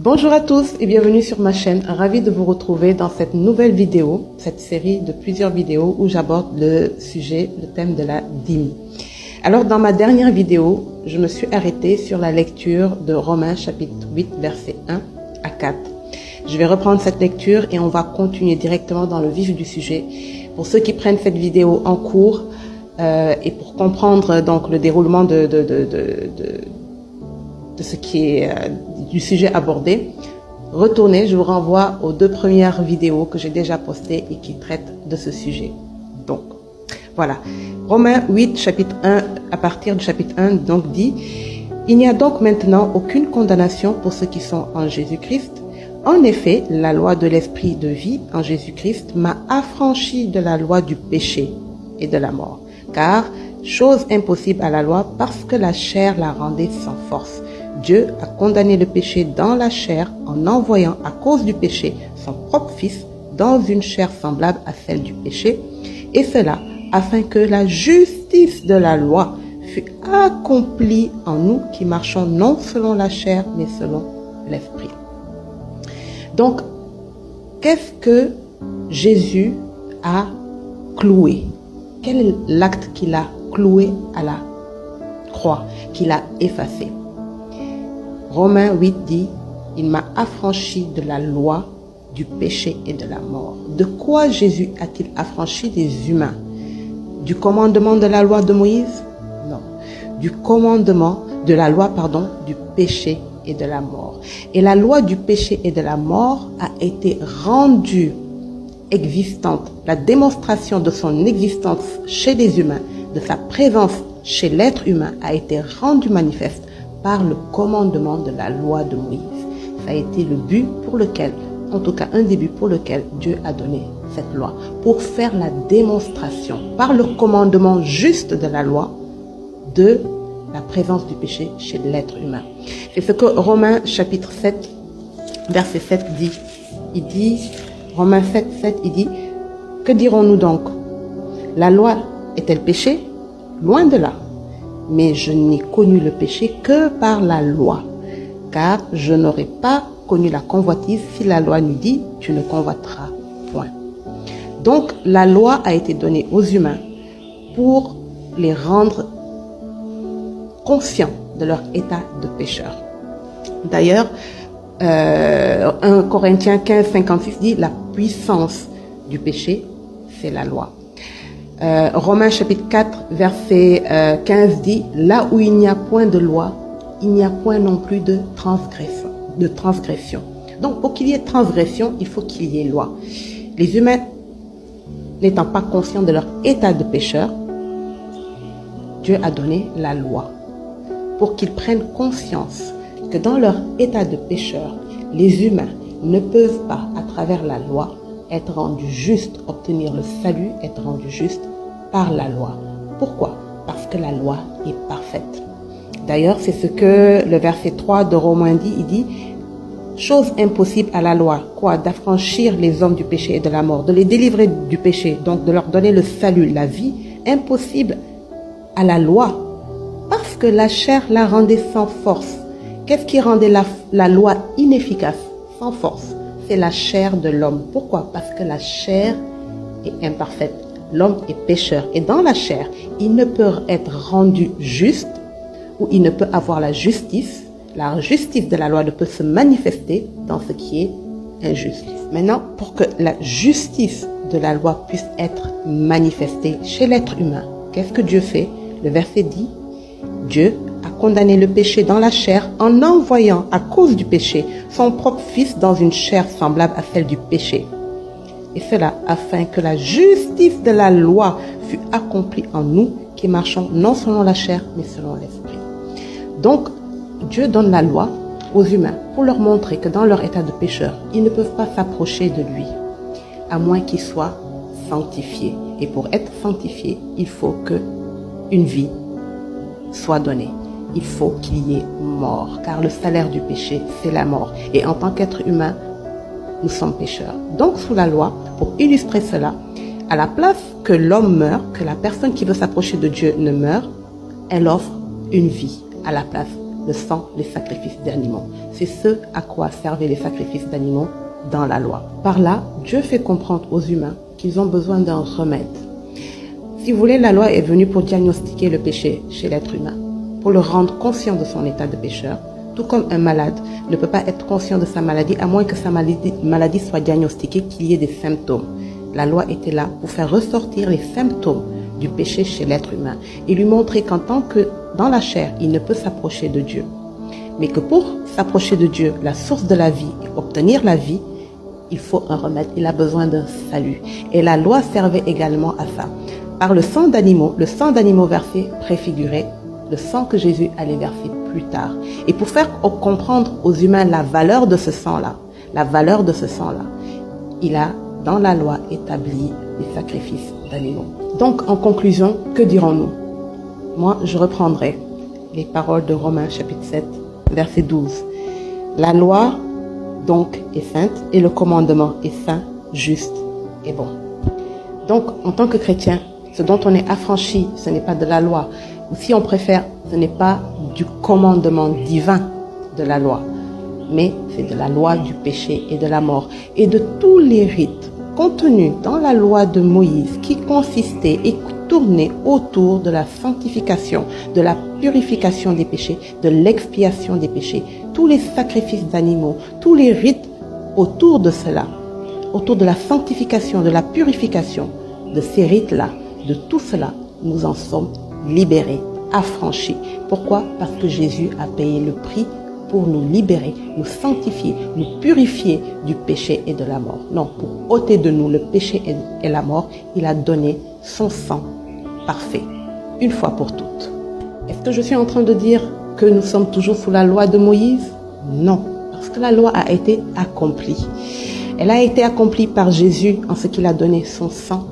Bonjour à tous et bienvenue sur ma chaîne. Ravi de vous retrouver dans cette nouvelle vidéo, cette série de plusieurs vidéos où j'aborde le thème de la dîme. Alors dans ma dernière vidéo, je me suis arrêtée sur la lecture de Romains chapitre 8 versets 1 à 4. Je vais reprendre cette lecture et on va continuer directement dans le vif du sujet. Pour ceux qui prennent cette vidéo en cours et pour comprendre donc le déroulement de ce qui est du sujet abordé, retournez, je vous renvoie aux 2 premières vidéos que j'ai déjà postées et qui traitent de ce sujet. Donc, voilà. Romains 8, chapitre 1, à partir du chapitre 1, donc dit « Il n'y a donc maintenant aucune condamnation pour ceux qui sont en Jésus-Christ. En effet, la loi de l'esprit de vie en Jésus-Christ m'a affranchi de la loi du péché et de la mort. Car, chose impossible à la loi parce que la chair la rendait sans force. Dieu a condamné le péché dans la chair en envoyant à cause du péché son propre Fils dans une chair semblable à celle du péché, et cela afin que la justice de la loi fût accomplie en nous qui marchons non selon la chair mais selon l'esprit. » Donc, qu'est-ce que Jésus a cloué? Quel est l'acte qu'il a cloué à la croix, qu'il a effacé? Romains 8 dit « Il m'a affranchi de la loi du péché et de la mort. » De quoi Jésus a-t-il affranchi les humains? Du commandement de la loi de Moïse? Non. Du commandement de la loi, du péché et de la mort. Et la loi du péché et de la mort a été rendue existante. La démonstration de son existence chez les humains, de sa présence chez l'être humain a été rendue manifeste par le commandement de la loi de Moïse. Ça a été le but pour lequel, en tout cas un des buts pour lequel Dieu a donné cette loi, pour faire la démonstration par le commandement juste de la loi de la présence du péché chez l'être humain. C'est ce que Romains chapitre 7, verset 7 dit. Il dit, Romains 7, 7, il dit, « Que dirons-nous donc? La loi est-elle péché? Loin de là. Mais je n'ai connu le péché que par la loi, car je n'aurais pas connu la convoitise si la loi nous dit « tu ne convoiteras point ». Donc la loi a été donnée aux humains pour les rendre conscients de leur état de pécheur. D'ailleurs, 1 Corinthiens 15, 56 dit « la puissance du péché, c'est la loi ». Romains chapitre 4, verset 15 dit « Là où il n'y a point de loi, il n'y a point non plus de transgression. » Donc, pour qu'il y ait transgression, il faut qu'il y ait loi. Les humains, n'étant pas conscients de leur état de pécheur, Dieu a donné la loi pour qu'ils prennent conscience que dans leur état de pécheur, les humains ne peuvent pas, à travers la loi, être rendus justes, obtenir le salut, être rendus justes par la loi. Pourquoi? Parce que la loi est parfaite. D'ailleurs, c'est ce que le verset 3 de Romains dit. Il dit, chose impossible à la loi, quoi? D'affranchir les hommes du péché et de la mort, de les délivrer du péché, donc de leur donner le salut, la vie, impossible à la loi, parce que la chair la rendait sans force. Qu'est-ce qui rendait la loi inefficace, sans force? C'est la chair de l'homme. Pourquoi? Parce que la chair est imparfaite. L'homme est pécheur. Et dans la chair, il ne peut être rendu juste ou il ne peut avoir la justice. La justice de la loi ne peut se manifester dans ce qui est injuste. Maintenant, pour que la justice de la loi puisse être manifestée chez l'être humain, qu'est-ce que Dieu fait? Le verset dit, Dieu a condamné le péché dans la chair en envoyant, à cause du péché, son propre Fils dans une chair semblable à celle du péché. Et cela afin que la justice de la loi fût accomplie en nous qui marchons non selon la chair, mais selon l'esprit. Donc, Dieu donne la loi aux humains pour leur montrer que dans leur état de pécheur, ils ne peuvent pas s'approcher de lui, à moins qu'ils soient sanctifiés. Et pour être sanctifiés, il faut qu'une vie soit donnée. Il faut qu'il y ait mort, car le salaire du péché, c'est la mort. Et en tant qu'être humain, nous sommes pécheurs. Donc, sous la loi, pour illustrer cela, à la place que l'homme meure, que la personne qui veut s'approcher de Dieu ne meure, elle offre une vie à la place le sang, les sacrifices d'animaux. C'est ce à quoi servaient les sacrifices d'animaux dans la loi. Par là, Dieu fait comprendre aux humains qu'ils ont besoin d'un remède. Si vous voulez, la loi est venue pour diagnostiquer le péché chez l'être humain, pour le rendre conscient de son état de pécheur, tout comme un malade ne peut pas être conscient de sa maladie à moins que sa maladie soit diagnostiquée, qu'il y ait des symptômes. La loi était là pour faire ressortir les symptômes du péché chez l'être humain et lui montrer qu'en tant que dans la chair, il ne peut s'approcher de Dieu. Mais que pour s'approcher de Dieu, la source de la vie, et obtenir la vie, il faut un remède, il a besoin d'un salut. Et la loi servait également à ça. Par le sang d'animaux versé préfigurait le sang que Jésus allait verser plus tard. Et pour faire comprendre aux humains la valeur de ce sang-là, il a, dans la loi, établi les sacrifices d'animaux. Donc, en conclusion, que dirons-nous? Moi, je reprendrai les paroles de Romains chapitre 7, verset 12. La loi, donc, est sainte et le commandement est saint, juste et bon. Donc, en tant que chrétien, ce dont on est affranchi, ce n'est pas de la loi. Ou si on préfère, ce n'est pas du commandement divin de la loi, mais c'est de la loi du péché et de la mort et de tous les rites contenus dans la loi de Moïse qui consistaient et tournaient autour de la sanctification, de la purification des péchés, de l'expiation des péchés, tous les sacrifices d'animaux, tous les rites autour de cela, autour de la sanctification, de la purification, de ces rites-là, de tout cela, nous en sommes libérés, affranchis. Pourquoi? Parce que Jésus a payé le prix pour nous libérer, nous sanctifier, nous purifier du péché et de la mort. Non, pour ôter de nous le péché et la mort, il a donné son sang parfait, une fois pour toutes. Est-ce que je suis en train de dire que nous sommes toujours sous la loi de Moïse? Non, parce que la loi a été accomplie. Elle a été accomplie par Jésus en ce qu'il a donné son sang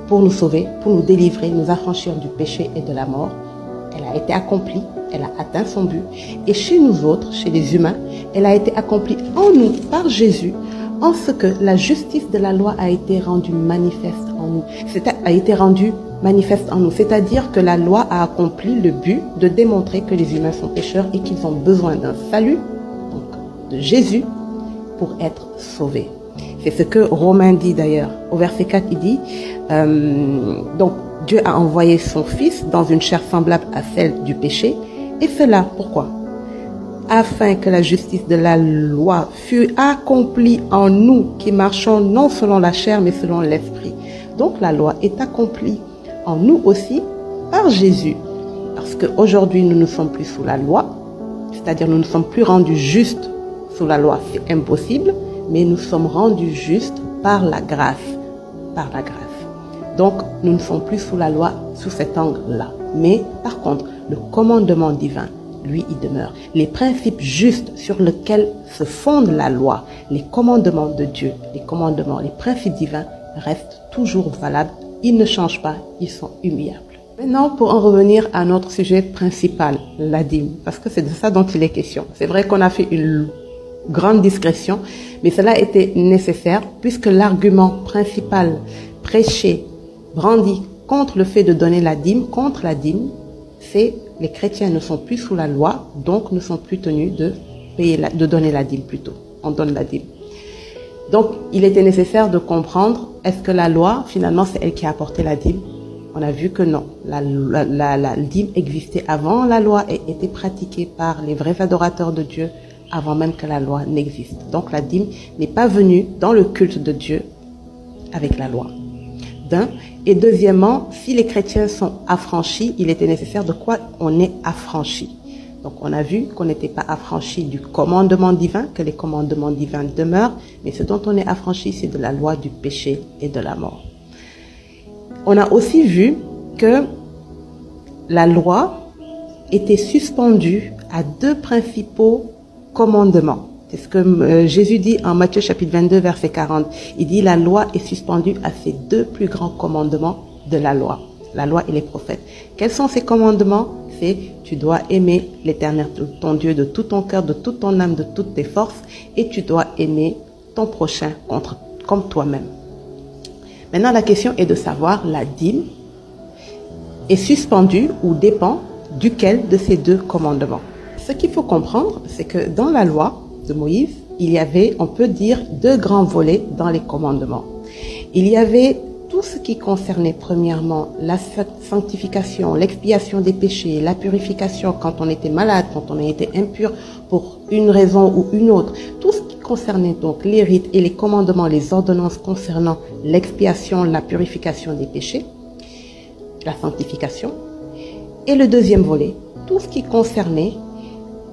pour nous sauver, pour nous délivrer, nous affranchir du péché et de la mort. Elle a été accomplie, elle a atteint son but. Et chez nous autres, chez les humains, elle a été accomplie en nous, par Jésus, en ce que la justice de la loi a été rendue manifeste en nous. C'est-à-dire que la loi a accompli le but de démontrer que les humains sont pécheurs et qu'ils ont besoin d'un salut, donc de Jésus, pour être sauvés. C'est ce que Romains dit d'ailleurs. Au verset 4, il dit, donc Dieu a envoyé son Fils dans une chair semblable à celle du péché. Et cela, pourquoi? Afin que la justice de la loi fût accomplie en nous qui marchons non selon la chair mais selon l'esprit. Donc la loi est accomplie en nous aussi par Jésus. Parce qu'aujourd'hui nous ne sommes plus sous la loi, c'est-à-dire nous ne sommes plus rendus justes sous la loi, c'est impossible, mais nous sommes rendus justes par la grâce. Par la grâce. Donc, nous ne sommes plus sous la loi, sous cet angle-là. Mais, par contre, le commandement divin, lui, il demeure. Les principes justes sur lesquels se fonde la loi, les commandements de Dieu, les principes divins restent toujours valables. Ils ne changent pas, ils sont immuables. Maintenant, pour en revenir à notre sujet principal, la dîme, parce que c'est de ça dont il est question. C'est vrai qu'on a fait une grande discrétion, mais cela était nécessaire puisque l'argument principal prêché, brandi contre le fait de donner la dîme, contre la dîme, c'est les chrétiens ne sont plus sous la loi, donc ne sont plus tenus de donner la dîme plutôt. On donne la dîme. Donc, il était nécessaire de comprendre, est-ce que la loi, finalement, c'est elle qui a apporté la dîme? On a vu que non. La dîme existait avant la loi et était pratiquée par les vrais adorateurs de Dieu avant même que la loi n'existe. Donc la dîme n'est pas venue dans le culte de Dieu avec la loi. D'un. Et deuxièmement, si les chrétiens sont affranchis, il était nécessaire de quoi on est affranchi. Donc on a vu qu'on n'était pas affranchi du commandement divin, que les commandements divins demeurent, mais ce dont on est affranchi, c'est de la loi du péché et de la mort. On a aussi vu que la loi était suspendue à deux principaux commandements. C'est ce que Jésus dit en Matthieu chapitre 22, verset 40. Il dit la loi est suspendue à ces deux plus grands commandements de la loi et les prophètes. Quels sont ces commandements? C'est tu dois aimer l'Éternel, ton Dieu, de tout ton cœur, de toute ton âme, de toutes tes forces, et tu dois aimer ton prochain comme toi-même. Maintenant, la question est de savoir la dîme est suspendue ou dépend duquel de ces deux commandements. ce qu'il faut comprendre, c'est que dans la loi de Moïse, il y avait, on peut dire, deux grands volets dans les commandements. Il y avait tout ce qui concernait premièrement la sanctification, l'expiation des péchés, la purification quand on était malade, quand on était impur pour une raison ou une autre. Tout ce qui concernait donc les rites et les commandements, les ordonnances concernant l'expiation, la purification des péchés, la sanctification. Et le deuxième volet, tout ce qui concernait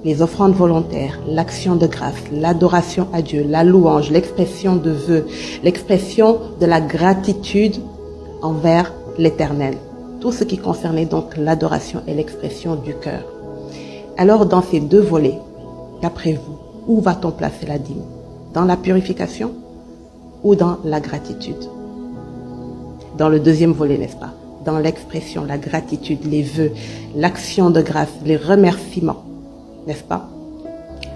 les offrandes volontaires, l'action de grâce, l'adoration à Dieu, la louange, l'expression de vœux, l'expression de la gratitude envers l'Éternel. Tout ce qui concernait donc l'adoration et l'expression du cœur. Alors dans ces deux volets, d'après vous, où va-t-on placer la dîme? Dans la purification ou dans la gratitude? Dans le deuxième volet, n'est-ce pas? Dans l'expression, la gratitude, les vœux, l'action de grâce, les remerciements. N'est-ce pas?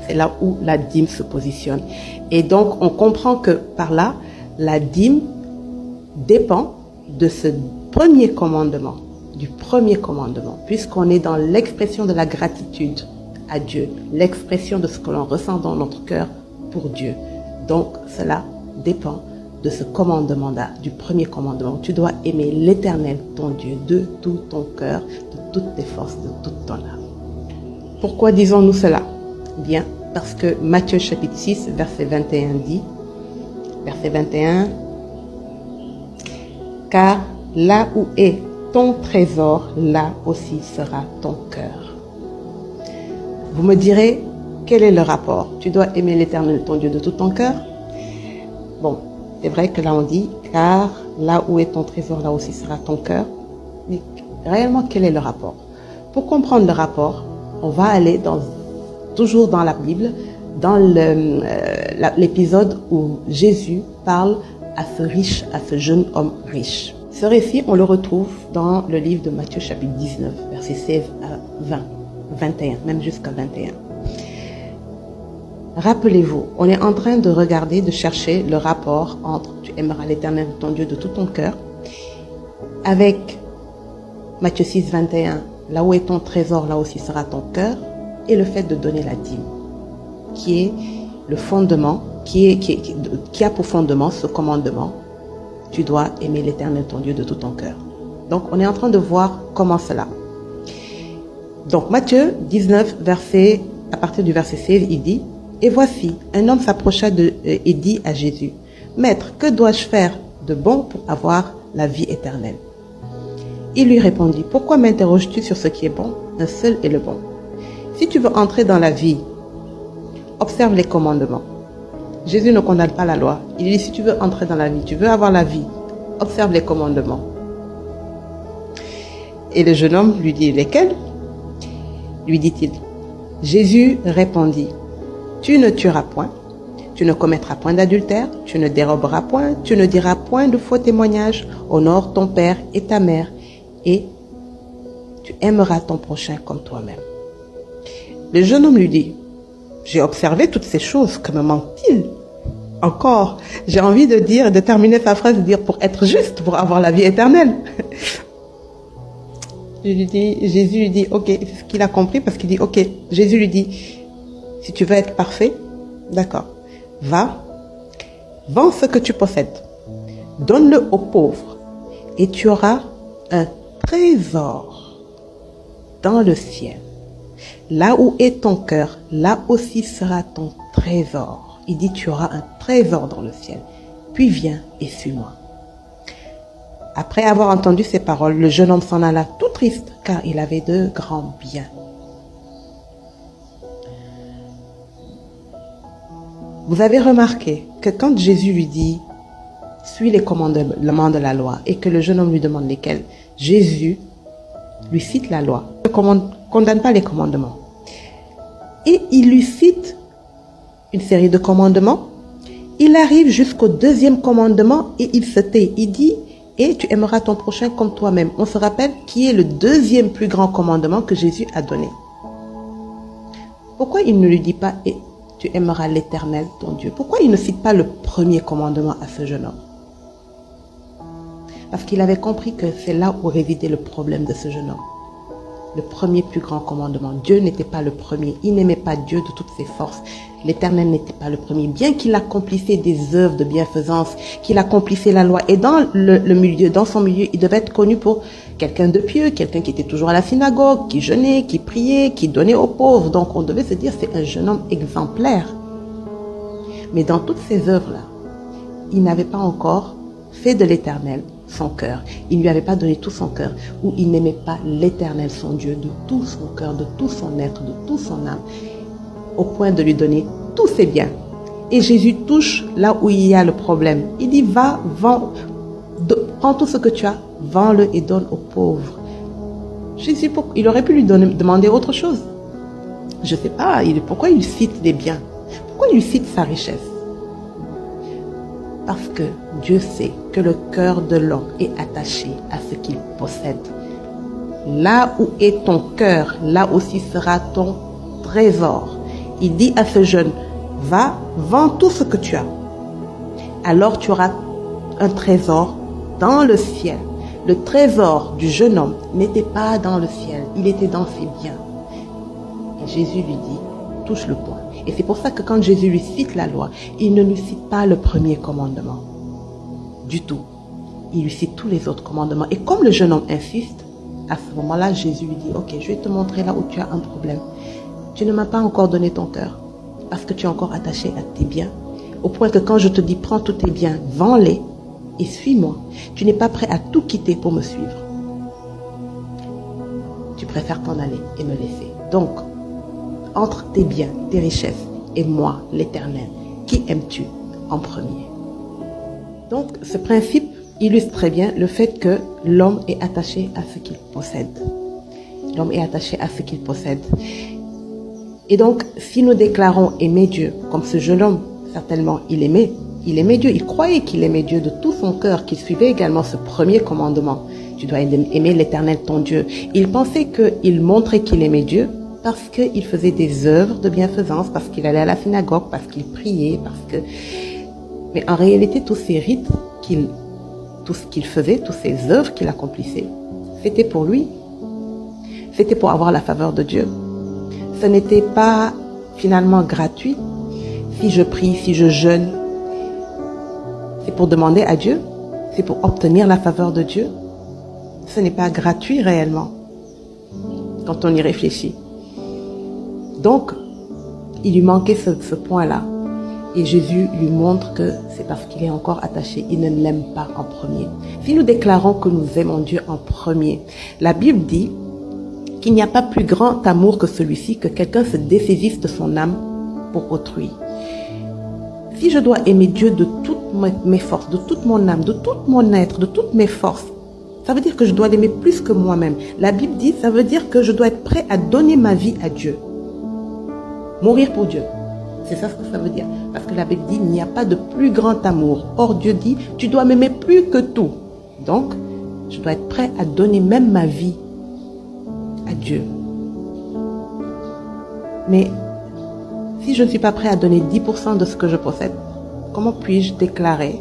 C'est là où la dîme se positionne. Et donc, on comprend que par là, la dîme dépend de ce premier commandement, du premier commandement, puisqu'on est dans l'expression de la gratitude à Dieu, l'expression de ce que l'on ressent dans notre cœur pour Dieu. Donc, cela dépend de ce commandement-là, du premier commandement. Tu dois aimer l'Éternel, ton Dieu, de tout ton cœur, de toutes tes forces, de toute ton âme. Pourquoi disons-nous cela? Bien, parce que Matthieu chapitre 6, verset 21 dit, verset 21, « Car là où est ton trésor, là aussi sera ton cœur. » Vous me direz, quel est le rapport? Tu dois aimer l'Éternel, ton Dieu, de tout ton cœur? Bon, c'est vrai que là on dit, « Car là où est ton trésor, là aussi sera ton cœur. » Mais réellement, quel est le rapport? Pour comprendre le rapport, on va aller toujours dans la Bible, dans l'épisode où Jésus parle à ce riche, à ce jeune homme riche. Ce récit, on le retrouve dans le livre de Matthieu chapitre 19, versets 16 à 20, 21, même jusqu'à 21. Rappelez-vous, on est en train de regarder, de chercher le rapport entre tu aimeras l'Éternel ton Dieu de tout ton cœur, avec Matthieu 6, 21, là où est ton trésor, là aussi sera ton cœur, et le fait de donner la dîme, qui est le fondement, qui a pour fondement ce commandement. Tu dois aimer l'Éternel, ton Dieu, de tout ton cœur. Donc, on est en train de voir comment cela. Donc, Matthieu 19, à partir du verset 16, il dit, « Et voici, un homme s'approcha et dit à Jésus, « Maître, que dois-je faire de bon pour avoir la vie éternelle ?» Il lui répondit, « Pourquoi m'interroges-tu sur ce qui est bon? Un seul est le bon. Si tu veux entrer dans la vie, observe les commandements. » Jésus ne condamne pas la loi. Il dit, si tu veux entrer dans la vie, tu veux avoir la vie, observe les commandements. Et le jeune homme lui dit, lesquels? Lui dit-il. Jésus répondit, tu ne tueras point, tu ne commettras point d'adultère, tu ne déroberas point, tu ne diras point de faux témoignages, honore ton père et ta mère, et tu aimeras ton prochain comme toi-même. Le jeune homme lui dit, j'ai observé toutes ces choses, que me manque-t-il? Encore, j'ai envie de dire, de terminer sa phrase, de dire pour être juste, pour avoir la vie éternelle. Jésus lui dit, ok, c'est ce qu'il a compris parce qu'il dit, ok, Jésus lui dit, si tu veux être parfait, d'accord, va, vends ce que tu possèdes, donne-le aux pauvres et tu auras un trésor dans le ciel. Là où est ton cœur, là aussi sera ton trésor. Il dit, tu auras un trésor dans le ciel. Puis viens et suis-moi. Après avoir entendu ces paroles, le jeune homme s'en alla tout triste, car il avait de grands biens. Vous avez remarqué que quand Jésus lui dit, suis les commandements de la loi, et que le jeune homme lui demande lesquels, Jésus lui cite la loi. Il ne condamne pas les commandements. Et il lui cite une série de commandements. Il arrive jusqu'au deuxième commandement et il se tait. Il dit, et tu aimeras ton prochain comme toi-même. On se rappelle qui est le deuxième plus grand commandement que Jésus a donné. Pourquoi il ne lui dit pas, et tu aimeras l'Éternel, ton Dieu? Pourquoi il ne cite pas le premier commandement à ce jeune homme? Parce qu'il avait compris que c'est là où résidait le problème de ce jeune homme. le premier plus grand commandement. Dieu n'était pas le premier. Il n'aimait pas Dieu de toutes ses forces. L'Éternel n'était pas le premier. Bien qu'il accomplissait des œuvres de bienfaisance, qu'il accomplissait la loi. Et dans dans son milieu, il devait être connu pour quelqu'un de pieux, quelqu'un qui était toujours à la synagogue, qui jeûnait, qui priait, qui donnait aux pauvres. Donc on devait se dire, c'est un jeune homme exemplaire. Mais dans toutes ces œuvres-là, il n'avait pas encore fait de l'Éternel son cœur. Il ne lui avait pas donné tout son cœur, ou il n'aimait pas l'Éternel son Dieu de tout son cœur, de tout son être, de toute son âme, au point de lui donner tous ses biens. Et Jésus touche là où il y a le problème. Il dit, va, vends, prends tout ce que tu as, vends-le et donne aux pauvres. Jésus, il aurait pu lui demander autre chose. Je ne sais pas, pourquoi il cite des biens? Pourquoi il lui cite sa richesse? Parce que Dieu sait que le cœur de l'homme est attaché à ce qu'il possède. Là où est ton cœur, là aussi sera ton trésor. Il dit à ce jeune, va, vends tout ce que tu as. Alors tu auras un trésor dans le ciel. Le trésor du jeune homme n'était pas dans le ciel, il était dans ses biens. Et Jésus lui dit, touche le point. Et c'est pour ça que quand Jésus lui cite la loi, il ne lui cite pas le premier commandement. Du tout. Il lui cite tous les autres commandements. Et comme le jeune homme insiste, à ce moment-là, Jésus lui dit, ok, je vais te montrer là où tu as un problème. Tu ne m'as pas encore donné ton cœur parce que tu es encore attaché à tes biens. Au point que quand je te dis, prends tous tes biens, vends-les et suis-moi. Tu n'es pas prêt à tout quitter pour me suivre. Tu préfères t'en aller et me laisser. Donc, entre tes biens, tes richesses et moi, l'Éternel, qui aimes-tu en premier? Donc, ce principe illustre très bien le fait que l'homme est attaché à ce qu'il possède. L'homme est attaché à ce qu'il possède. Et donc, si nous déclarons aimer Dieu, comme ce jeune homme, certainement, il aimait Dieu, il croyait qu'il aimait Dieu de tout son cœur, qu'il suivait également ce premier commandement. Tu dois aimer l'Éternel ton Dieu. Il pensait qu'il montrait qu'il aimait Dieu parce qu'il faisait des œuvres de bienfaisance, parce qu'il allait à la synagogue, parce qu'il priait, Mais en réalité, tous ces rites, tout ce qu'il faisait, toutes ces œuvres qu'il accomplissait, c'était pour lui. C'était pour avoir la faveur de Dieu. Ce n'était pas finalement gratuit. Si je prie, si je jeûne, c'est pour demander à Dieu, c'est pour obtenir la faveur de Dieu. Ce n'est pas gratuit réellement, quand on y réfléchit. Donc, il lui manquait ce point-là. Et Jésus lui montre que c'est parce qu'il est encore attaché, il ne l'aime pas en premier. Si nous déclarons que nous aimons Dieu en premier, la Bible dit qu'il n'y a pas plus grand amour que celui-ci, que quelqu'un se dessaisisse de son âme pour autrui. Si je dois aimer Dieu de toutes mes forces, de toute mon âme, de tout mon être, de toutes mes forces, ça veut dire que je dois l'aimer plus que moi-même. La Bible dit, ça veut dire que je dois être prêt à donner ma vie à Dieu. Mourir pour Dieu. C'est ça ce que ça veut dire. Parce que la Bible dit, il n'y a pas de plus grand amour. Or, Dieu dit, tu dois m'aimer plus que tout. Donc, je dois être prêt à donner même ma vie à Dieu. Mais, si je ne suis pas prêt à donner 10% de ce que je possède, comment puis-je déclarer,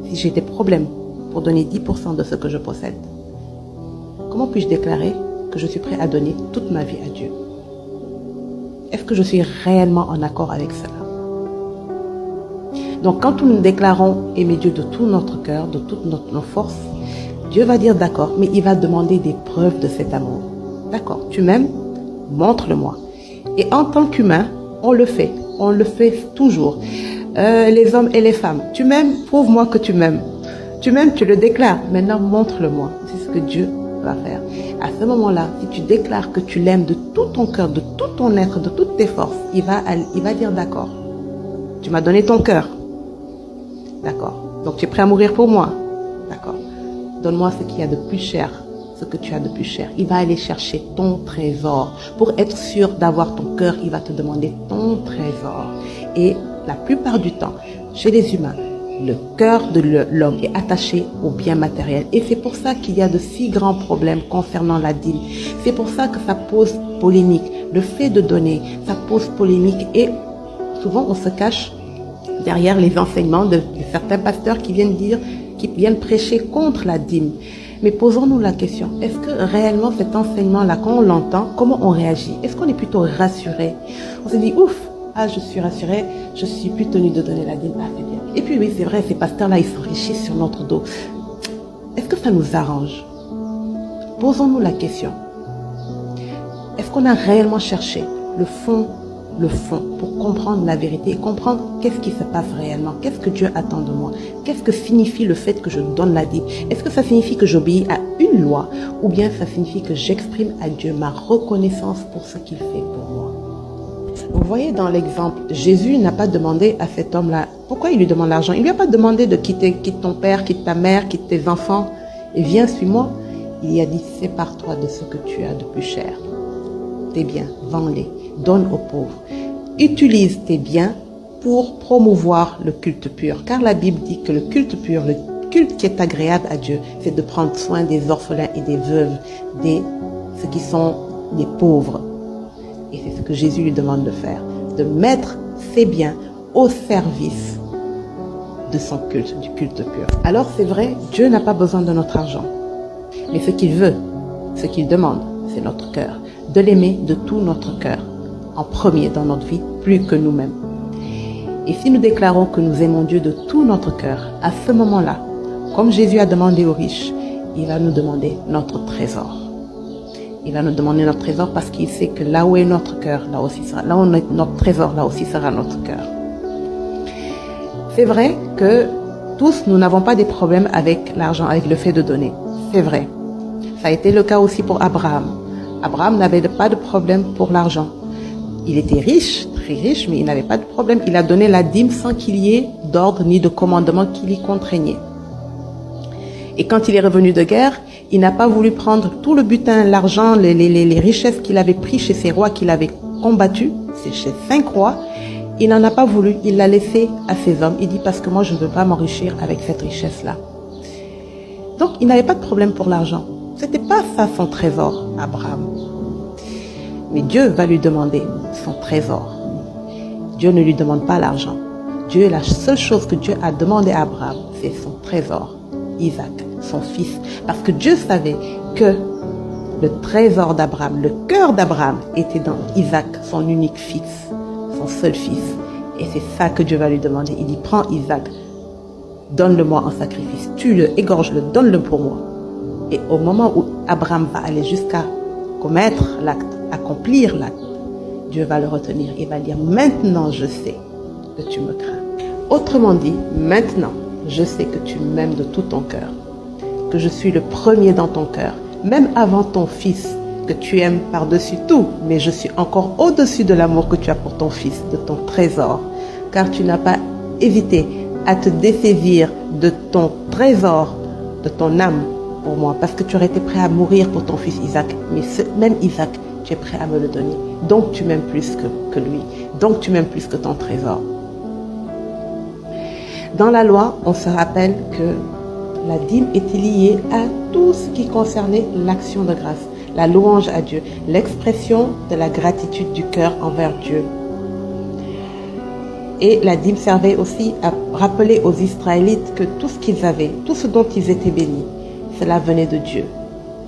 si j'ai des problèmes pour donner 10% de ce que je possède, comment puis-je déclarer que je suis prêt à donner toute ma vie à Dieu? Est-ce que je suis réellement en accord avec cela? Donc, quand nous déclarons aimer Dieu de tout notre cœur, de toutes nos forces, Dieu va dire d'accord, mais il va demander des preuves de cet amour. D'accord, tu m'aimes? Montre-le-moi. Et en tant qu'humain, on le fait toujours. Les hommes et les femmes, tu m'aimes? Prouve-moi que tu m'aimes. Tu m'aimes, tu le déclares. Maintenant, montre-le-moi. C'est ce que Dieu va faire. À ce moment-là, si tu déclares que tu l'aimes de tout ton cœur, de tout ton être, de toutes tes forces, il va dire d'accord. Tu m'as donné ton cœur. D'accord. Donc tu es prêt à mourir pour moi. D'accord. Donne-moi ce qu'il y a de plus cher, ce que tu as de plus cher. Il va aller chercher ton trésor. Pour être sûr d'avoir ton cœur, il va te demander ton trésor. Et la plupart du temps, chez les humains, le cœur de l'homme est attaché au bien matériel. Et c'est pour ça qu'il y a de si grands problèmes concernant la dîme. C'est pour ça que ça pose polémique. Le fait de donner, ça pose polémique. Et souvent, on se cache derrière les enseignements de certains pasteurs qui viennent prêcher contre la dîme. Mais posons-nous la question, est-ce que réellement cet enseignement-là, quand on l'entend, comment on réagit? Est-ce qu'on est plutôt rassuré? On se dit, ouf, je suis rassuré, je suis plus tenu de donner la dîme. C'est bien. Et puis oui, c'est vrai, ces pasteurs-là, ils s'enrichissent sur notre dos. Est-ce que ça nous arrange? Posons-nous la question. Est-ce qu'on a réellement cherché le fond, pour comprendre la vérité et comprendre qu'est-ce qui se passe réellement, qu'est-ce que Dieu attend de moi, qu'est-ce que signifie le fait que je donne la dîme? Est-ce que ça signifie que j'obéis à une loi ou bien ça signifie que j'exprime à Dieu ma reconnaissance pour ce qu'il fait pour moi? Vous voyez dans l'exemple, Jésus n'a pas demandé à cet homme-là, pourquoi il lui demande l'argent? Il ne lui a pas demandé de quitte ton père, quitte ta mère, quitte tes enfants et viens, suis-moi. Il lui a dit, sépare-toi de ce que tu as de plus cher. Tes biens, vends-les, donne aux pauvres. Utilise tes biens pour promouvoir le culte pur. Car la Bible dit que le culte pur, le culte qui est agréable à Dieu, c'est de prendre soin des orphelins et des veuves, ceux qui sont des pauvres. Et c'est ce que Jésus lui demande de faire, de mettre ses biens au service de son culte, du culte pur. Alors c'est vrai, Dieu n'a pas besoin de notre argent. Mais ce qu'il veut, ce qu'il demande, c'est notre cœur. De l'aimer de tout notre cœur, en premier dans notre vie, plus que nous-mêmes. Et si nous déclarons que nous aimons Dieu de tout notre cœur, à ce moment-là, comme Jésus a demandé aux riches, il va nous demander notre trésor. Il va nous demander notre trésor parce qu'il sait que là où est notre cœur, là aussi sera, là où est notre trésor, là aussi sera notre cœur. C'est vrai que tous, nous n'avons pas des problèmes avec l'argent, avec le fait de donner. C'est vrai. Ça a été le cas aussi pour Abraham. Abraham n'avait pas de problème pour l'argent. Il était riche, très riche, mais il n'avait pas de problème. Il a donné la dîme sans qu'il y ait d'ordre ni de commandement qui l'y contraignait. Et quand il est revenu de guerre, il n'a pas voulu prendre tout le butin, l'argent, les richesses qu'il avait pris chez ces rois qu'il avait combattus, c'est chez 5 rois. Il n'en a pas voulu, il l'a laissé à ses hommes. Il dit parce que moi je ne veux pas m'enrichir avec cette richesse-là. Donc il n'avait pas de problème pour l'argent. C'était pas ça son trésor, Abraham. Mais Dieu va lui demander son trésor. Dieu ne lui demande pas l'argent. Dieu, la seule chose que Dieu a demandé à Abraham, c'est son trésor, Isaac, son fils. Parce que Dieu savait que le trésor d'Abraham, le cœur d'Abraham était dans Isaac, son unique fils, son seul fils. Et c'est ça que Dieu va lui demander. Il dit, prends Isaac, donne-le-moi en sacrifice, tue-le, égorge-le, donne-le pour moi. Et au moment où Abraham va aller jusqu'à commettre l'acte, accomplir l'acte, Dieu va le retenir et va dire, maintenant je sais que tu me crains. Autrement dit, maintenant je sais que tu m'aimes de tout ton cœur, que je suis le premier dans ton cœur, même avant ton fils, que tu aimes par-dessus tout, mais je suis encore au-dessus de l'amour que tu as pour ton fils, de ton trésor, car tu n'as pas hésité à te dessaisir de ton trésor, de ton âme pour moi, parce que tu aurais été prêt à mourir pour ton fils Isaac, mais même Isaac, tu es prêt à me le donner. Donc tu m'aimes plus que lui, donc tu m'aimes plus que ton trésor. Dans la loi, on se rappelle que la dîme était liée à tout ce qui concernait l'action de grâce, la louange à Dieu, l'expression de la gratitude du cœur envers Dieu. Et la dîme servait aussi à rappeler aux Israélites que tout ce qu'ils avaient, tout ce dont ils étaient bénis, cela venait de Dieu.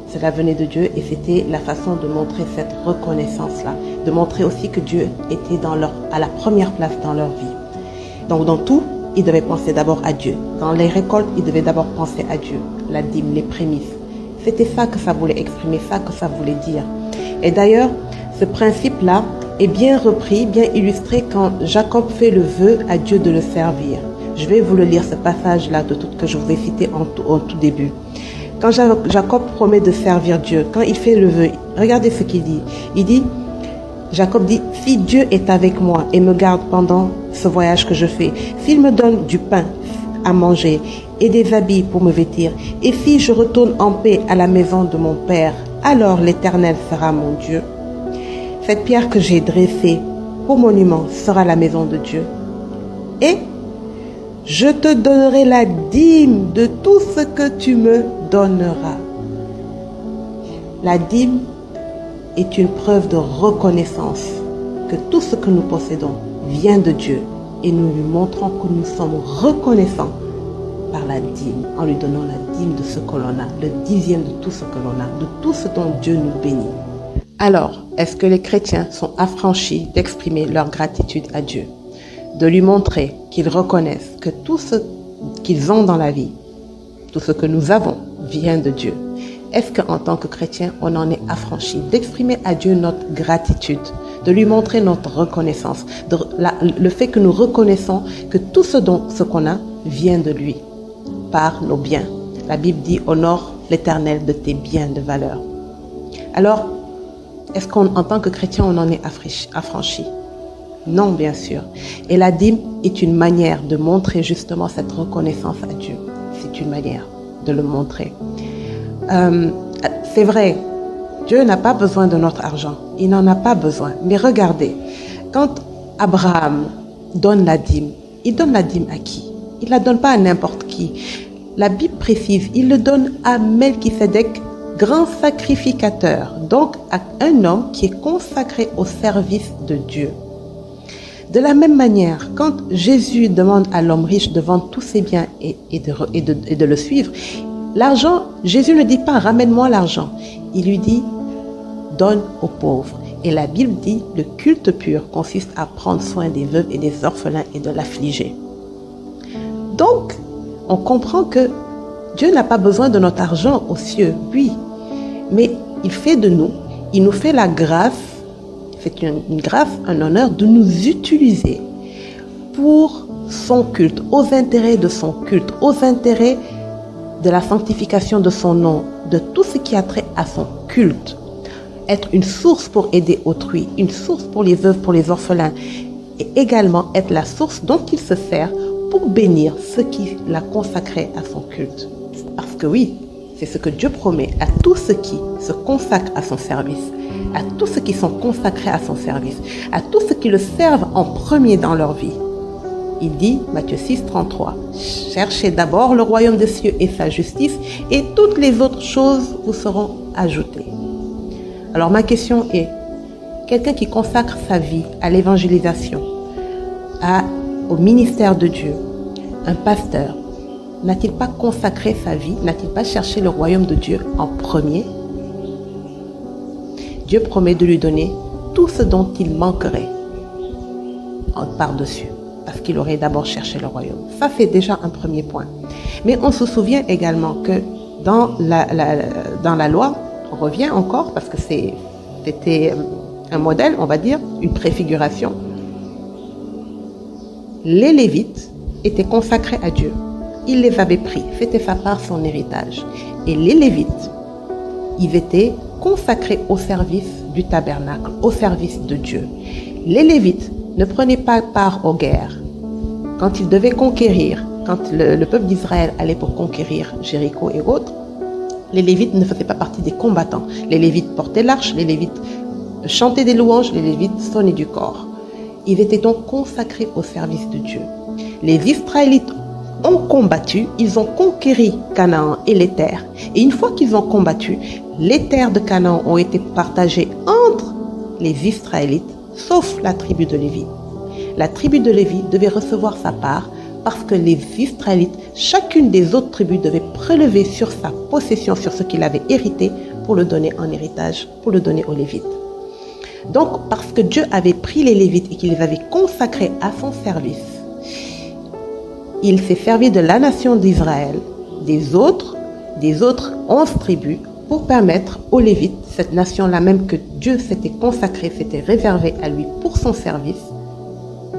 Cela venait de Dieu et c'était la façon de montrer cette reconnaissance-là, de montrer aussi que Dieu était à la première place dans leur vie. Donc dans tout, ils devaient penser d'abord à Dieu. Dans les récoltes, ils devaient d'abord penser à Dieu, la dîme, les prémices. C'était ça que ça voulait exprimer, ça que ça voulait dire. Et d'ailleurs, ce principe-là est bien repris, bien illustré quand Jacob fait le vœu à Dieu de le servir. Je vais vous le lire, ce passage-là que je vous ai cité au tout début. Quand Jacob promet de servir Dieu, quand il fait le vœu, regardez ce qu'il dit. Il dit, Jacob dit, si Dieu est avec moi et me garde pendant ce voyage que je fais, s'il me donne du pain à manger et des habits pour me vêtir, et si je retourne en paix à la maison de mon Père, alors l'Éternel sera mon Dieu. Cette pierre que j'ai dressée pour monument sera la maison de Dieu. Et je te donnerai la dîme de tout ce que tu me donneras. La dîme est une preuve de reconnaissance que tout ce que nous possédons vient de Dieu et nous lui montrons que nous sommes reconnaissants par la dîme, en lui donnant la dîme de ce que l'on a, le dixième de tout ce que l'on a, de tout ce dont Dieu nous bénit. Alors, est-ce que les chrétiens sont affranchis d'exprimer leur gratitude à Dieu, de lui montrer qu'ils reconnaissent que tout ce qu'ils ont dans la vie, tout ce que nous avons vient de Dieu? Est-ce qu'en tant que chrétien, on en est affranchi d'exprimer à Dieu notre gratitude, de lui montrer notre reconnaissance, le fait que nous reconnaissons que tout ce qu'on a vient de lui, par nos biens. La Bible dit « Honore l'Éternel de tes biens de valeur ». Alors, est-ce qu'en tant que chrétien, on en est affranchi? Non, bien sûr. Et la dîme est une manière de montrer justement cette reconnaissance à Dieu. C'est une manière de le montrer. C'est vrai, Dieu n'a pas besoin de notre argent. Il n'en a pas besoin. Mais regardez, quand Abraham donne la dîme, il donne la dîme à qui? Il ne la donne pas à n'importe qui. La Bible précise, il le donne à Melchisédek, grand sacrificateur, donc à un homme qui est consacré au service de Dieu. De la même manière, quand Jésus demande à l'homme riche de vendre tous ses biens et de le suivre, l'argent, Jésus ne dit pas « ramène-moi l'argent ». Il lui dit « donne aux pauvres ». Et la Bible dit « le culte pur consiste à prendre soin des veuves et des orphelins et de l'affliger ». Donc, on comprend que Dieu n'a pas besoin de notre argent aux cieux, oui, mais il fait de nous, il nous fait la grâce, c'est une grâce, un honneur de nous utiliser pour son culte, aux intérêts de son culte, aux intérêts de la sanctification de son nom, de tout ce qui a trait à son culte. Être une source pour aider autrui, une source pour les veuves, pour les orphelins, et également être la source dont il se sert pour bénir ceux qui l'a consacré à son culte. Parce que oui, c'est ce que Dieu promet à tous ceux qui se consacrent à son service, à tous ceux qui sont consacrés à son service, à tous ceux qui le servent en premier dans leur vie. Il dit, Matthieu 6, 33, « Cherchez d'abord le royaume des cieux et sa justice, et toutes les autres choses vous seront ajoutées. » Alors ma question est, quelqu'un qui consacre sa vie à l'évangélisation, au ministère de Dieu, un pasteur, n'a-t-il pas consacré sa vie, n'a-t-il pas cherché le royaume de Dieu en premier? Dieu promet de lui donner tout ce dont il manquerait par-dessus, parce qu'il aurait d'abord cherché le royaume. Ça, c'est déjà un premier point. Mais on se souvient également que dans la loi, on revient encore, parce que c'était un modèle, on va dire, une préfiguration. Les Lévites étaient consacrés à Dieu. Il les avait pris, c'était sa part, son héritage. Et les Lévites, ils étaient consacrés au service du tabernacle, au service de Dieu. Les Lévites ne prenaient pas part aux guerres. Quand ils devaient conquérir, quand le peuple d'Israël allait pour conquérir Jéricho et autres, les Lévites ne faisaient pas partie des combattants. Les Lévites portaient l'arche, les Lévites chantaient des louanges, les Lévites sonnaient du corps. Ils étaient donc consacrés au service de Dieu. Les Israélites ont combattu, ils ont conquéri Canaan et les terres. Et une fois qu'ils ont combattu, les terres de Canaan ont été partagées entre les Israélites, sauf la tribu de Lévi. La tribu de Lévi devait recevoir sa part parce que les Israélites, chacune des autres tribus devait prélever sur sa possession, sur ce qu'il avait hérité, pour le donner en héritage, pour le donner aux Lévites. Donc, parce que Dieu avait pris les Lévites et qu'il les avait consacrés à son service, il s'est servi de la nation d'Israël, des autres 11 tribus, pour permettre aux Lévites, cette nation-là même que Dieu s'était consacrée, s'était réservée à lui pour son service,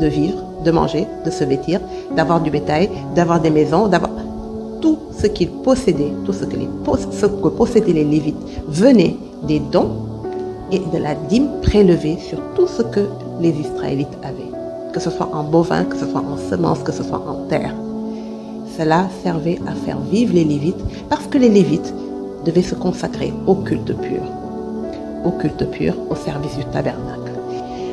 de vivre, de manger, de se vêtir, d'avoir du bétail, d'avoir des maisons, d'avoir tout ce qu'ils possédaient, tout ce que possédaient les Lévites venait des dons et de la dîme prélevée sur tout ce que les Israélites avaient, que ce soit en bovins, que ce soit en semences, que ce soit en terre. Cela servait à faire vivre les Lévites parce que les Lévites devaient se consacrer au culte pur, au service du tabernacle.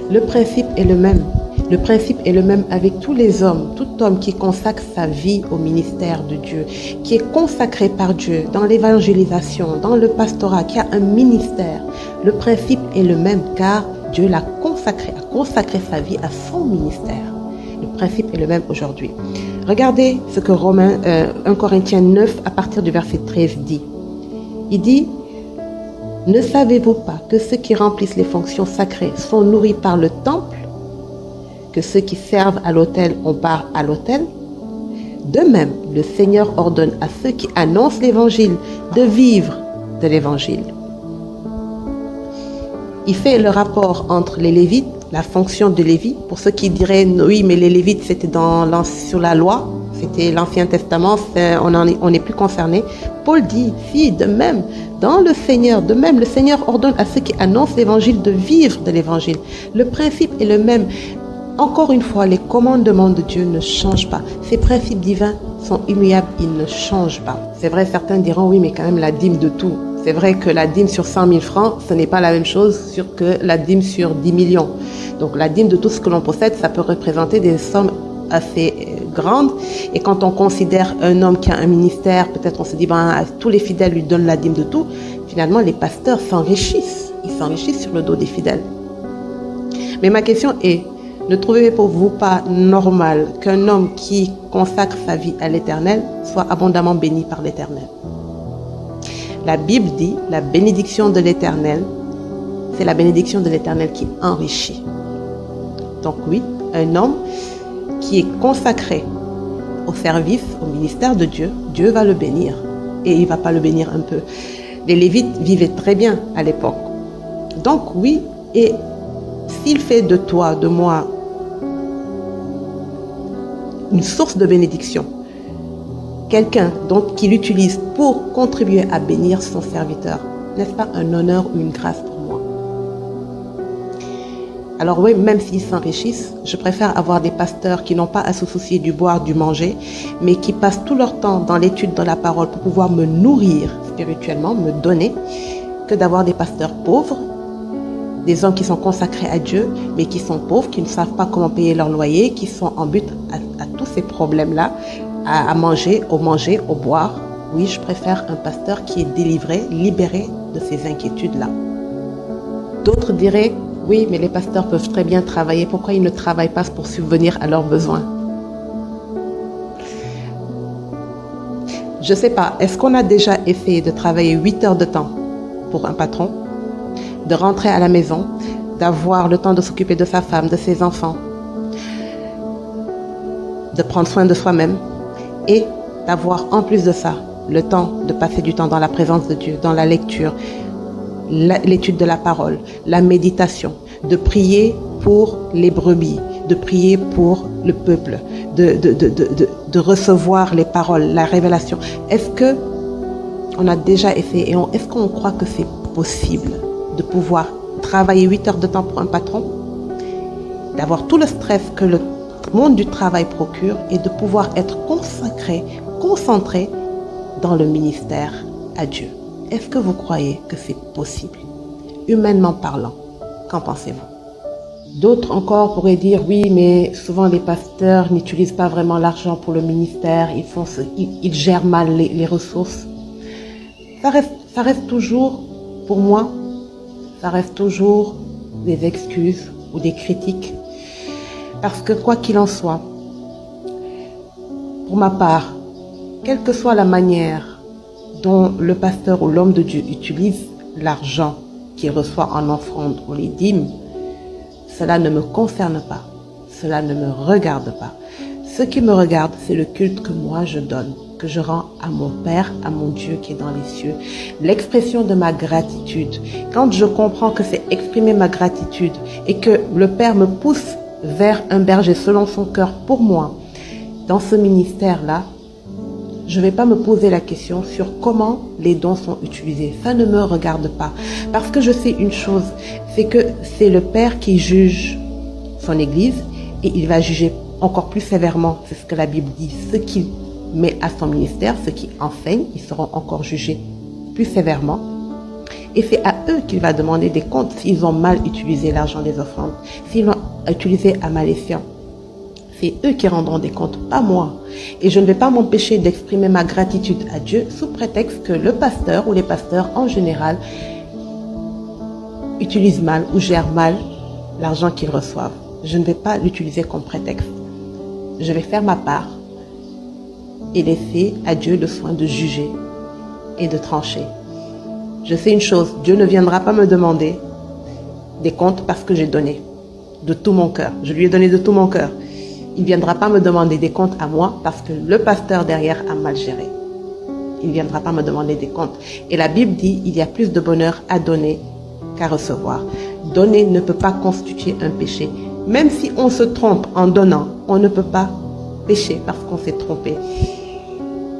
Le principe est le même. Le principe est le même avec tous les hommes, tout homme qui consacre sa vie au ministère de Dieu, qui est consacré par Dieu dans l'évangélisation, dans le pastorat, qui a un ministère. Le principe est le même car Dieu l'a consacré, a consacré sa vie à son ministère. Le principe est le même aujourd'hui. Regardez ce que 1 Corinthiens 9, à partir du verset 13 dit. Il dit, « Ne savez-vous pas que ceux qui remplissent les fonctions sacrées sont nourris par le temple, que ceux qui servent à l'autel ont part à l'autel? De même, le Seigneur ordonne à ceux qui annoncent l'évangile de vivre de l'évangile. » Il fait le rapport entre les Lévites, la fonction de Lévi, pour ceux qui diraient oui, mais les Lévites c'était sur la loi, c'était l'Ancien Testament, on n'est plus concerné. Paul dit, si, de même, dans le Seigneur, de même, le Seigneur ordonne à ceux qui annoncent l'évangile de vivre de l'évangile. Le principe est le même. Encore une fois, les commandements de Dieu ne changent pas. Ces principes divins sont immuables, ils ne changent pas. C'est vrai, certains diront oui, mais quand même la dîme de tout. C'est vrai que la dîme sur 100 000 francs, ce n'est pas la même chose que la dîme sur 10 millions. Donc la dîme de tout ce que l'on possède, ça peut représenter des sommes assez grandes. Et quand on considère un homme qui a un ministère, peut-être on se dit, tous les fidèles lui donnent la dîme de tout. Finalement, les pasteurs s'enrichissent. Ils s'enrichissent sur le dos des fidèles. Mais ma question est, ne trouvez-vous pas normal qu'un homme qui consacre sa vie à l'Éternel soit abondamment béni par l'Éternel? La Bible dit, la bénédiction de l'Éternel, c'est la bénédiction de l'Éternel qui enrichit. Donc oui, un homme qui est consacré au service, au ministère de Dieu, Dieu va le bénir. Et il ne va pas le bénir un peu. Les Lévites vivaient très bien à l'époque. Donc oui, et s'il fait de toi, de moi, une source de bénédiction, quelqu'un qui l'utilise pour contribuer à bénir son serviteur, n'est-ce pas un honneur ou une grâce pour moi? Alors oui, même s'ils s'enrichissent, je préfère avoir des pasteurs qui n'ont pas à se soucier du boire, du manger, mais qui passent tout leur temps dans l'étude de la parole pour pouvoir me nourrir spirituellement, me donner, que d'avoir des pasteurs pauvres, des hommes qui sont consacrés à Dieu, mais qui sont pauvres, qui ne savent pas comment payer leur loyer, qui sont en but à tous ces problèmes-là, à manger, au boire. Oui, je préfère un pasteur qui est délivré, libéré de ces inquiétudes-là. D'autres diraient, oui, mais les pasteurs peuvent très bien travailler. Pourquoi ils ne travaillent pas pour subvenir à leurs besoins? Je ne sais pas, est-ce qu'on a déjà essayé de travailler 8 heures de temps pour un patron, de rentrer à la maison, d'avoir le temps de s'occuper de sa femme, de ses enfants, de prendre soin de soi-même et d'avoir en plus de ça le temps de passer du temps dans la présence de Dieu, dans la lecture, l'étude de la parole, la méditation, de prier pour les brebis, de prier pour le peuple, de recevoir les paroles, la révélation. Est-ce que on a déjà essayé et est-ce qu'on croit que c'est possible de pouvoir travailler 8 heures de temps pour un patron, d'avoir tout le stress que le monde du travail procure et de pouvoir être consacré, concentré dans le ministère à Dieu? Est-ce que vous croyez que c'est possible, humainement parlant? Qu'en pensez-vous? D'autres encore pourraient dire, oui, mais souvent les pasteurs n'utilisent pas vraiment l'argent pour le ministère, ils gèrent mal les ressources. Ça reste toujours, pour moi, ça reste toujours des excuses ou des critiques. Parce que quoi qu'il en soit, pour ma part, quelle que soit la manière dont le pasteur ou l'homme de Dieu utilise l'argent qu'il reçoit en offrande ou les dîmes, cela ne me concerne pas, cela ne me regarde pas. Ce qui me regarde, c'est le culte que moi je donne, que je rends à mon Père, à mon Dieu qui est dans les cieux. L'expression de ma gratitude. Quand je comprends que c'est exprimer ma gratitude et que le Père me pousse vers un berger selon son cœur pour moi, dans ce ministère-là, je ne vais pas me poser la question sur comment les dons sont utilisés. Ça ne me regarde pas. Parce que je sais une chose, c'est que c'est le Père qui juge son Église et il va juger encore plus sévèrement, c'est ce que la Bible dit, ceux qu'il met à son ministère, ceux qui enseignent, ils seront encore jugés plus sévèrement. Et c'est à eux qu'il va demander des comptes s'ils ont mal utilisé l'argent des offrandes, s'ils l'ont utilisé à mal escient. C'est eux qui rendront des comptes, pas moi. Et je ne vais pas m'empêcher d'exprimer ma gratitude à Dieu sous prétexte que le pasteur ou les pasteurs en général utilisent mal ou gèrent mal l'argent qu'ils reçoivent. Je ne vais pas l'utiliser comme prétexte. je vais faire ma part et laisser à Dieu le soin de juger et de trancher. Je sais une chose, Dieu ne viendra pas me demander des comptes parce que j'ai donné de tout mon cœur. Je lui ai donné de tout mon cœur. Il ne viendra pas me demander des comptes à moi parce que le pasteur derrière a mal géré. Il ne viendra pas me demander des comptes. Et la Bible dit, il y a plus de bonheur à donner qu'à recevoir. Donner ne peut pas constituer un péché. Même si on se trompe en donnant, on ne peut pas pécher parce qu'on s'est trompé.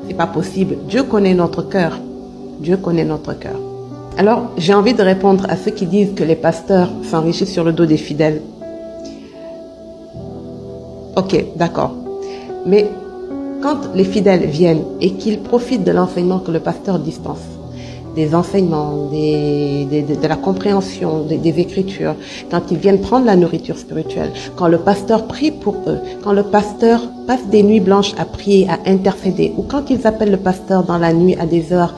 C'est pas possible. Dieu connaît notre cœur. Dieu connaît notre cœur. Alors, j'ai envie de répondre à ceux qui disent que les pasteurs s'enrichissent sur le dos des fidèles. Ok, d'accord. Mais quand les fidèles viennent et qu'ils profitent de l'enseignement que le pasteur dispense, des enseignements, de la compréhension des Écritures, quand ils viennent prendre la nourriture spirituelle, quand le pasteur prie pour eux, quand le pasteur passe des nuits blanches à prier, à intercéder, ou quand ils appellent le pasteur dans la nuit à des heures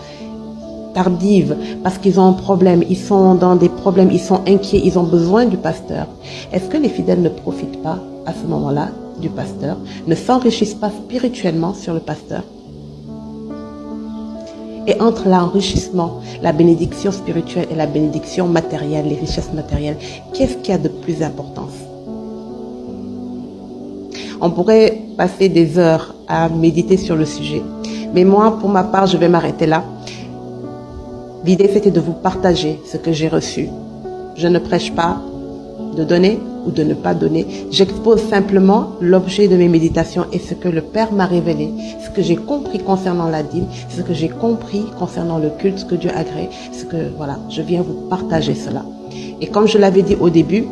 tardives parce qu'ils ont un problème, ils sont dans des problèmes, ils sont inquiets, ils ont besoin du pasteur. Est-ce que les fidèles ne profitent pas à ce moment-là du pasteur, ne s'enrichissent pas spirituellement sur le pasteur? Et entre l'enrichissement, la bénédiction spirituelle et la bénédiction matérielle, les richesses matérielles, qu'est-ce qu'il y a de plus important? On pourrait passer des heures à méditer sur le sujet. Mais moi, pour ma part, je vais m'arrêter là. L'idée, c'était de vous partager ce que j'ai reçu. Je ne prêche pas de donner ou de ne pas donner. J'expose simplement l'objet de mes méditations et ce que le Père m'a révélé, ce que j'ai compris concernant la dîme, ce que j'ai compris concernant le culte, ce que Dieu agrée, voilà, je viens vous partager cela. Et comme je l'avais dit au début,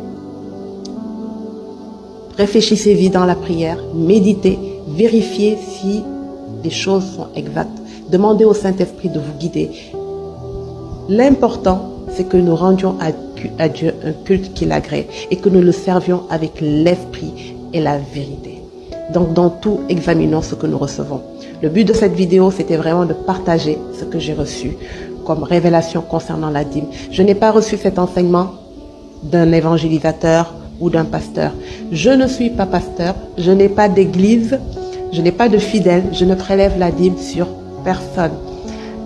réfléchissez-y dans la prière, méditez, vérifiez si les choses sont exactes. Demandez au Saint-Esprit de vous guider. L'important, c'est que nous rendions à Dieu un culte qu'il agrée et que nous le servions avec l'esprit et la vérité. Donc, dans tout, examinons ce que nous recevons. Le but de cette vidéo, c'était vraiment de partager ce que j'ai reçu comme révélation concernant la dîme. Je n'ai pas reçu cet enseignement d'un évangélisateur ou d'un pasteur. Je ne suis pas pasteur, je n'ai pas d'église, je n'ai pas de fidèles, je ne prélève la dîme sur personne.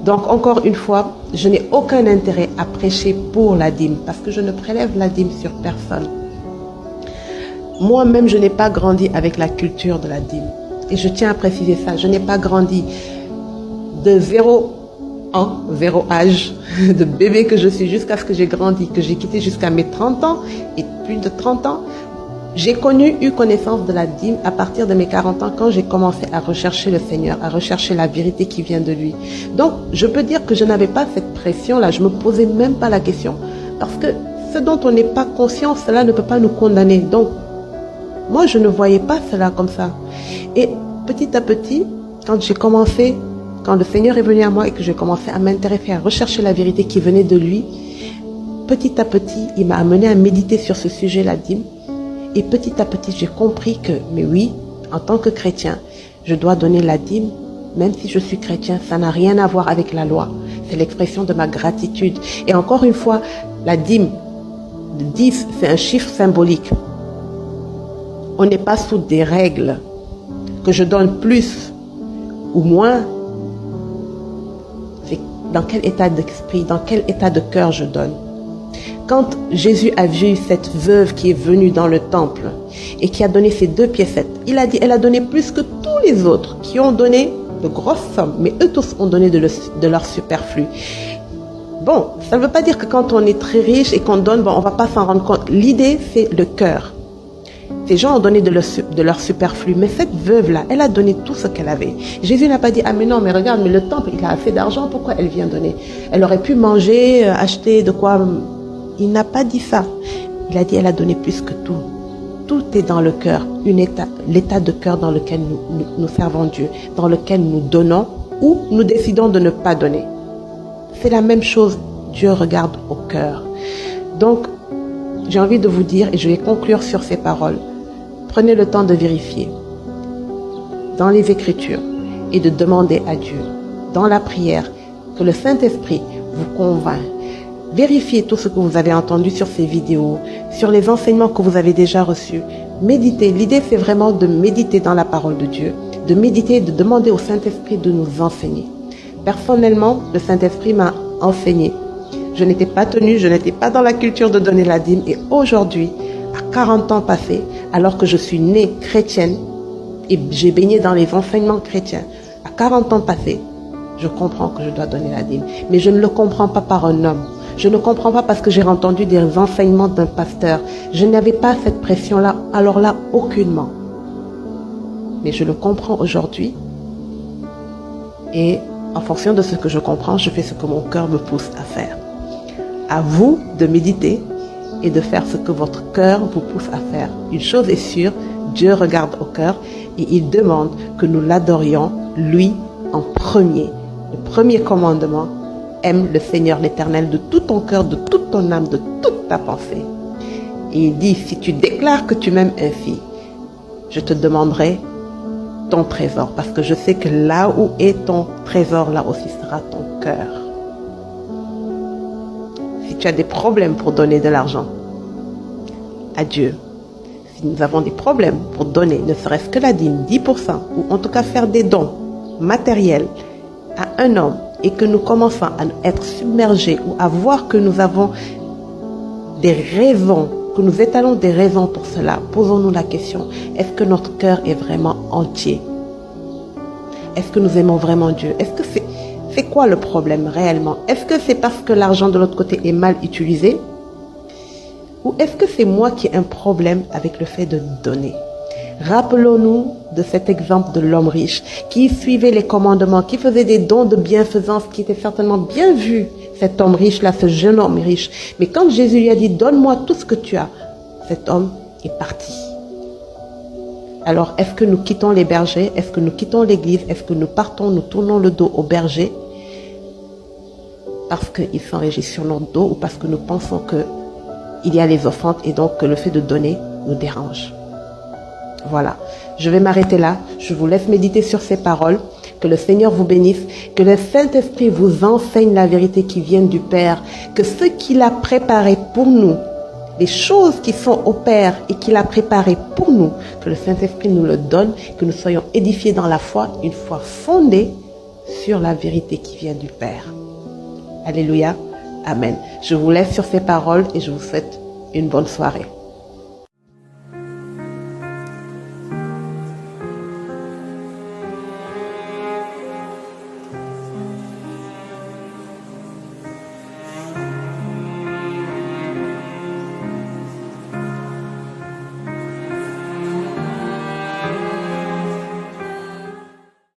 Donc, encore une fois, je n'ai aucun intérêt à prêcher pour la dîme parce que je ne prélève la dîme sur personne. Moi-même, je n'ai pas grandi avec la culture de la dîme. Et je tiens à préciser ça. Je n'ai pas grandi de 0 âge, de bébé que je suis, jusqu'à ce que j'ai grandi, que j'ai quitté jusqu'à mes 30 ans et plus de 30 ans. J'ai eu connaissance de la dîme à partir de mes 40 ans quand j'ai commencé à rechercher le Seigneur, à rechercher la vérité qui vient de lui. Donc, je peux dire que je n'avais pas cette pression-là, je ne me posais même pas la question. Parce que ce dont on n'est pas conscient, cela ne peut pas nous condamner. Donc, moi, je ne voyais pas cela comme ça. Et petit à petit, quand le Seigneur est venu à moi et que j'ai commencé à m'intéresser, à rechercher la vérité qui venait de lui, petit à petit, il m'a amené à méditer sur ce sujet, la dîme. Et petit à petit, j'ai compris que, mais oui, en tant que chrétien, je dois donner la dîme, même si je suis chrétien, ça n'a rien à voir avec la loi. C'est l'expression de ma gratitude. Et encore une fois, la dîme, 10, c'est un chiffre symbolique. On n'est pas sous des règles que je donne plus ou moins. C'est dans quel état d'esprit, dans quel état de cœur je donne. Quand Jésus a vu cette veuve qui est venue dans le temple et qui a donné ses 2 piécettes, il a dit, elle a donné plus que tous les autres qui ont donné de grosses sommes, mais eux tous ont donné de leur superflu. Bon, ça ne veut pas dire que quand on est très riche et qu'on donne, on ne va pas s'en rendre compte. L'idée, c'est le cœur. Ces gens ont donné de leur superflu, mais cette veuve-là, elle a donné tout ce qu'elle avait. Jésus n'a pas dit, ah mais non, mais regarde, mais le temple, il a assez d'argent, pourquoi elle vient donner? Elle aurait pu manger, acheter de quoi... Il n'a pas dit ça. Il a dit, elle a donné plus que tout. Tout est dans le cœur, l'état de cœur dans lequel nous servons Dieu, dans lequel nous donnons ou nous décidons de ne pas donner. C'est la même chose, Dieu regarde au cœur. Donc, j'ai envie de vous dire, et je vais conclure sur ces paroles, prenez le temps de vérifier dans les Écritures et de demander à Dieu, dans la prière, que le Saint-Esprit vous convainc. Vérifiez tout ce que vous avez entendu sur ces vidéos, sur les enseignements que vous avez déjà reçus. Méditer. L'idée, c'est vraiment de méditer dans la parole de Dieu, de méditer, de demander au Saint-Esprit de nous enseigner. Personnellement, le Saint-Esprit m'a enseigné. Je n'étais pas tenue, je n'étais pas dans la culture de donner la dîme. Et aujourd'hui, à 40 ans passés, alors que je suis née chrétienne et j'ai baigné dans les enseignements chrétiens, à 40 ans passés, je comprends que je dois donner la dîme. Mais je ne le comprends pas par un homme. Je ne comprends pas parce que j'ai entendu des enseignements d'un pasteur. Je n'avais pas cette pression-là, alors là, aucunement. Mais je le comprends aujourd'hui. Et en fonction de ce que je comprends, je fais ce que mon cœur me pousse à faire. À vous de méditer et de faire ce que votre cœur vous pousse à faire. Une chose est sûre, Dieu regarde au cœur et il demande que nous l'adorions, lui, en premier. Le premier commandement, aime le Seigneur l'Éternel de tout ton cœur, de toute ton âme, de toute ta pensée. Et il dit, si tu déclares que tu m'aimes ainsi, je te demanderai ton trésor, parce que je sais que là où est ton trésor, là aussi sera ton cœur. Si tu as des problèmes pour donner de l'argent à Dieu, si nous avons des problèmes pour donner, ne serait-ce que la dîme, 10%, ou en tout cas faire des dons matériels à un homme, et que nous commençons à être submergés ou à voir que nous avons des raisons, que nous étalons des raisons pour cela, posons-nous la question, est-ce que notre cœur est vraiment entier? Est-ce que nous aimons vraiment Dieu? Est-ce que c'est quoi le problème réellement? Est-ce que c'est parce que l'argent de l'autre côté est mal utilisé? Ou est-ce que c'est moi qui ai un problème avec le fait de donner? Rappelons-nous de cet exemple de l'homme riche qui suivait les commandements, qui faisait des dons de bienfaisance, qui était certainement bien vu, cet homme riche-là, ce jeune homme riche. Mais quand Jésus lui a dit, donne-moi tout ce que tu as, cet homme est parti. Alors, est-ce que nous quittons les bergers? Est-ce que nous quittons l'église? Est-ce que nous partons, nous tournons le dos aux bergers parce qu'ils s'enrichissent sur notre dos ou parce que nous pensons qu'il y a les offrandes et donc que le fait de donner nous dérange? Voilà, je vais m'arrêter là. Je vous laisse méditer sur ces paroles. Que le Seigneur vous bénisse. Que le Saint-Esprit vous enseigne la vérité qui vient du Père. Que ce qu'il a préparé pour nous, les choses qui sont au Père et qu'il a préparé pour nous, que le Saint-Esprit nous le donne, que nous soyons édifiés dans la foi, une foi fondée sur la vérité qui vient du Père. Alléluia. Amen. Je vous laisse sur ces paroles et je vous souhaite une bonne soirée.